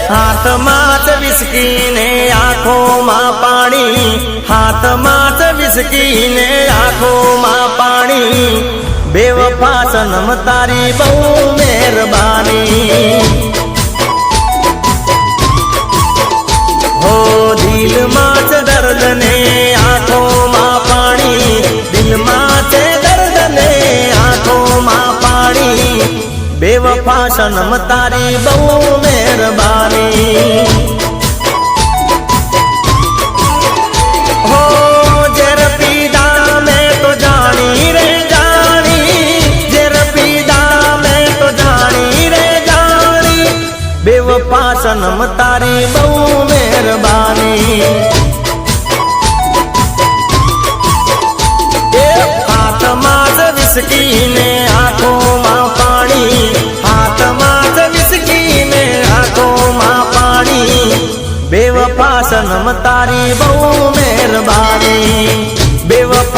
હાથમાં જ વિસ્કી ને આંખોમાં પાણી, હાથમાં જ વિસ્કી ને આંખોમાં પાણી, બેવફા સનમ તારી બહુ મહેરબાની। હો દિલમાં છે દર્દ ને આંખોમાં પાણી, દિલમાં છે દર્દ ને આંખોમાં પાણી, બેવફા સનમ તારી બહુ મહેરબાની। હો ઝેર પીધા મેં તો જાણી રે જાણી, ઝેર પીધા મેં તો જાણી રે જાણી, બેવફા સનમ તારી બહુ મહેરબાની। હાથમાં જ વિસ્કી ને આંખોમાં પાણી, હાથમાં જ વિસ્કી ને આંખોમાં પાણી, બેવફા સનમ તારી બહુ મહેરબાની।